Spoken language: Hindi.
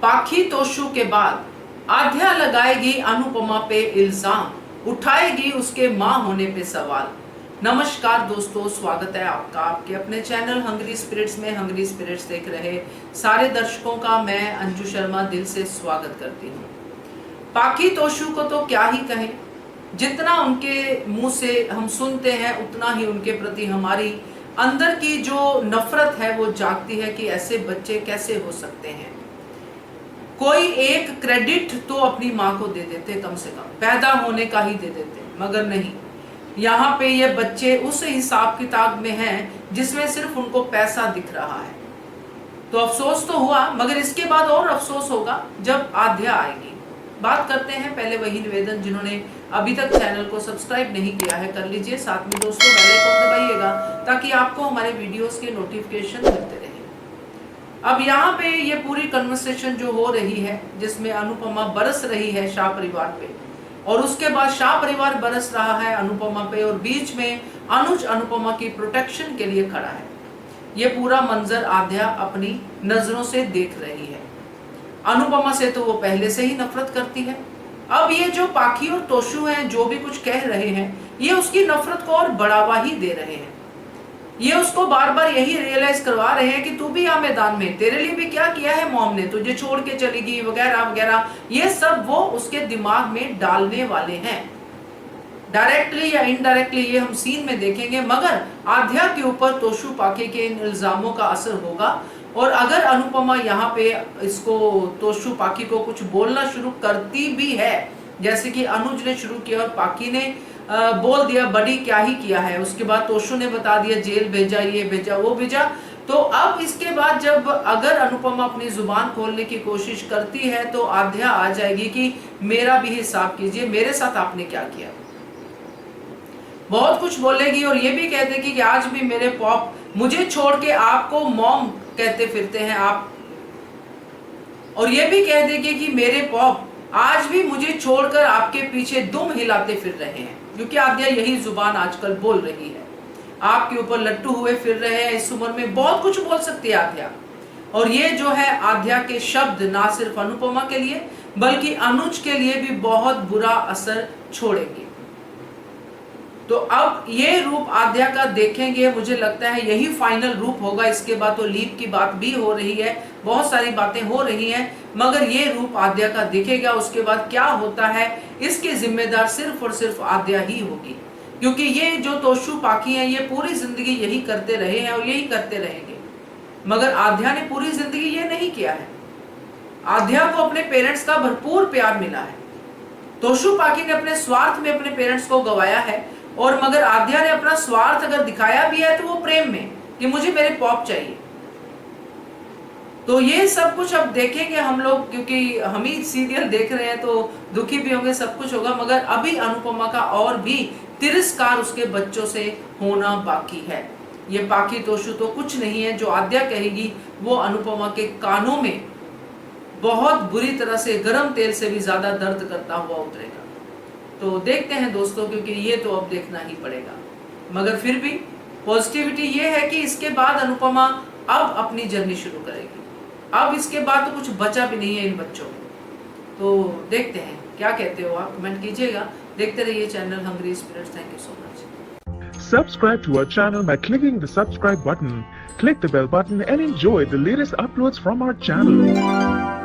पाखी तोशु के बाद आध्या लगाएगी अनुपमा पे इल्जाम, उठाएगी उसके मां होने पे सवाल। नमस्कार दोस्तों, स्वागत है आपका आपके अपने चैनल हंग्री स्पिरिट्स में। हंग्री स्पिरिट्स देख रहे सारे दर्शकों का मैं अंजू शर्मा दिल से स्वागत करती हूँ। पाखी तोशु को तो क्या ही कहें, जितना उनके मुंह से हम सुनते हैं उतना ही उनके प्रति हमारी अंदर की जो नफरत है वो जागती है कि ऐसे बच्चे कैसे हो सकते हैं। कोई एक क्रेडिट तो अपनी माँ को दे देते, कम से कम पैदा होने का ही दे देते, मगर नहीं, यहाँ पे ये बच्चे उस हिसाब किताब में हैं जिसमें सिर्फ उनको पैसा दिख रहा है। तो अफसोस तो हुआ, मगर इसके बाद और अफसोस होगा जब आध्या आएगी। बात करते हैं पहले वही निवेदन, जिन्होंने अभी तक चैनल को सब्सक्राइब नहीं किया है कर लीजिए, साथ में दोस्तों बेल आइकन दबाइएगा ताकि आपको हमारे वीडियोस के नोटिफिकेशन मिलते रहे। अब यहाँ पे ये पूरी कन्वर्सेशन जो हो रही है जिसमें अनुपमा बरस रही है शाह परिवार पे, और उसके बाद शाह परिवार बरस रहा है अनुपमा पे, और बीच में अनुज अनुपमा की प्रोटेक्शन के लिए खड़ा है। ये पूरा मंजर आध्या अपनी नजरों से देख रही है। अनुपमा से तो वो पहले से ही नफरत करती है। अब ये जो पाखी और तोशु हैं जो भी कुछ कह रहे हैं, ये उसकी नफरत को और बढ़ावा ही दे रहे हैं। ये उसको बार बार यही रियलाइज करवा रहे हैं कि तू भी आ मैदान में, तेरे लिए भी क्या किया है मॉम ने, तुझे छोड़ के चली गई वगैरह वगैरह। ये सब वो उसके दिमाग में डालने वाले हैं, डायरेक्टली या इनडायरेक्टली ये हम सीन में देखेंगे। मगर आध्या के ऊपर तोशु पाखी के इन इल्जामों का असर होगा, और अगर अनुपमा यहाँ पे इसको तोशु पाखी को कुछ बोलना शुरू करती भी है, जैसे कि अनुज ने शुरू किया और पाखी ने बोल दिया बड़ी क्या ही किया है, उसके बाद तोशु ने बता दिया जेल भेजा, ये भेजा, वो भेजा, तो अब इसके बाद जब अगर अनुपमा अपनी जुबान खोलने की कोशिश करती है तो आध्या आ जाएगी कि मेरा भी हिसाब कीजिए, मेरे साथ आपने क्या किया। बहुत कुछ बोलेगी और ये भी कह देगी कि आज भी मेरे पॉप मुझे छोड़ के आपको मॉम कहते फिरते हैं आप, और ये भी कह देगी कि मेरे पॉप आज भी मुझे छोड़कर आपके पीछे दुम हिलाते फिर रहे हैं, क्योंकि आध्या यही जुबान आजकल बोल रही है। आपके ऊपर लट्टू हुए फिर रहे हैं, इस उम्र में बहुत कुछ बोल सकती है आध्या। और ये जो है आध्या के शब्द ना सिर्फ अनुपमा के लिए बल्कि अनुज के लिए भी बहुत बुरा असर छोड़ेंगे। तो अब ये रूप आध्या का देखेंगे, मुझे लगता है यही फाइनल रूप होगा। इसके बाद तो लीप की बात भी हो रही है, बहुत सारी बातें हो रही हैं, मगर ये रूप आध्या का दिखेगा। उसके बाद क्या होता है इसके जिम्मेदार सिर्फ और सिर्फ आध्या ही होगी, क्योंकि ये जो तोशु पाखी हैं ये पूरी जिंदगी यही करते रहे हैं और यही करते रहेंगे। मगर आध्या ने पूरी जिंदगी ये नहीं किया है। आध्या को अपने पेरेंट्स का भरपूर प्यार मिला है। तोशु पाखी ने अपने स्वार्थ में अपने पेरेंट्स को गवाया है, और मगर आध्या ने अपना स्वार्थ अगर दिखाया भी है तो वो प्रेम में कि मुझे मेरे पॉप चाहिए। तो ये सब कुछ अब देखेंगे हम लोग, क्योंकि हम ही सीरियल देख रहे हैं तो दुखी भी होंगे, सब कुछ होगा। मगर अभी अनुपमा का और भी तिरस्कार उसके बच्चों से होना बाकी है। ये पाखी तोशु तो कुछ नहीं है, जो आध्या कहेगी वो अनुपमा के कानों में बहुत बुरी तरह से गर्म तेल से भी ज्यादा दर्द करता हुआ उतरेगा। तो देखते हैं दोस्तों, क्योंकि ये तो अब देखना ही पड़ेगा। मगर फिर भी पॉजिटिविटी ये है कि इसके बाद अनुपमा अब अपनी जर्नी शुरू करेगी। अब इसके बाद तो कुछ बचा भी नहीं है इन बच्चों को। तो देखते हैं क्या कहते हो आप, कमेंट कीजिएगा। देखते रहिए channel hungry spirits. Thank you so much. Subscribe to our channel by clicking the subscribe button. Click the bell button and enjoy the latest uploads from our channel.